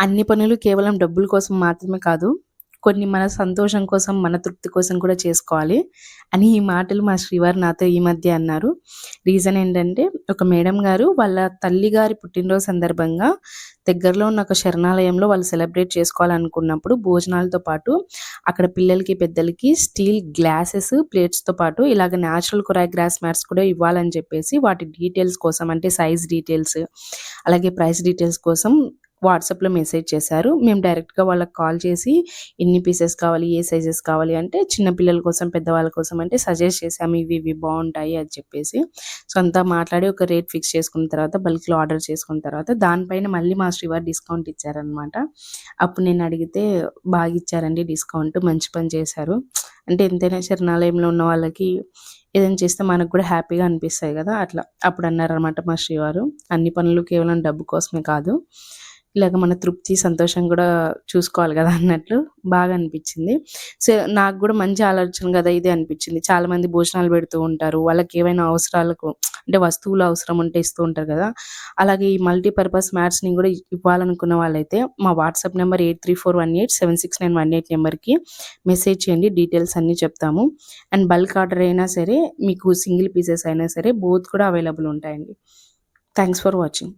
అన్ని పనులు కేవలం డబ్బుల కోసం మాత్రమే కాదు, కొన్ని మన సంతోషం కోసం, మన తృప్తి కోసం కూడా చేసుకోవాలి అని ఈ మాటలు మా శ్రీవారు నాతో ఈ మధ్య అన్నారు. రీజన్ ఏంటంటే, ఒక మేడం గారు వాళ్ళ తల్లిగారి పుట్టినరోజు సందర్భంగా దగ్గరలో ఉన్న ఒక శరణాలయంలో వాళ్ళు సెలబ్రేట్ చేసుకోవాలనుకున్నప్పుడు భోజనాలతో పాటు అక్కడ పిల్లలకి, పెద్దలకి స్టీల్ గ్లాసెస్, ప్లేట్స్‌తో పాటు ఇలాగ నేచురల్ కొరాయ్ గ్రాస్ మ్యాట్స్ కూడా ఇవ్వాలని చెప్పేసి వాటి డీటెయిల్స్ కోసం, అంటే సైజ్ డీటెయిల్స్, అలాగే ప్రైస్ డీటెయిల్స్ కోసం వాట్సాప్‌లో మెసేజ్ చేశారు. మేము డైరెక్ట్‌గా వాళ్ళకి కాల్ చేసి ఎన్ని పీసెస్ కావాలి, ఏ సైజెస్ కావాలి అంటే చిన్న పిల్లల కోసం, పెద్దవాళ్ళ కోసం అంటే సజెస్ట్ చేసాము. ఇవి బావుంటాయి అని చెప్పేసి. సో, అంతా మాట్లాడి ఒక రేట్ ఫిక్స్ చేసుకున్న తర్వాత బల్క్‌లో ఆర్డర్ చేసుకున్న తర్వాత దానిపైన మళ్ళీ మా శ్రీవారు డిస్కౌంట్ ఇచ్చారనమాట. అప్పుడు నేను అడిగితే బాగా ఇచ్చారండి డిస్కౌంట్. మంచి పని చేశారు. అంటే ఎంతైనా శరణాలయంలో ఉన్న వాళ్ళకి ఏదైనా చేస్తే మనకు కూడా హ్యాపీగా అనిపిస్తాయి కదా! అట్లా. అప్పుడు అన్నారనమాట మా శ్రీవారు. అన్ని పనులు కేవలం డబ్బు కోసమే కాదు, ఇలాగ మన తృప్తి, సంతోషం కూడా చూసుకోవాలి కదా అన్నట్లు బాగా అనిపించింది. సో, నాకు కూడా మంచి ఆలోచన కదా ఇది అనిపించింది. చాలామంది భోజనాలు పెడుతూ ఉంటారు. వాళ్ళకి ఏవైనా అవసరాలకు అంటే వస్తువులు అవసరం ఉంటే ఇస్తూ ఉంటారు కదా! అలాగే ఈ మల్టీపర్పస్ మ్యాట్స్‌ని కూడా ఇవ్వాలనుకున్న వాళ్ళైతే మా వాట్సాప్ నెంబర్ 8341876918 నెంబర్‌కి మెసేజ్ చేయండి. డీటెయిల్స్ అన్నీ చెప్తాము. అండ్ బల్క్ ఆర్డర్ అయినా సరే, మీకు సింగిల్ పీసెస్ అయినా సరే బోత్ కూడా అవైలబుల్ ఉంటాయండి. Thanks for watching.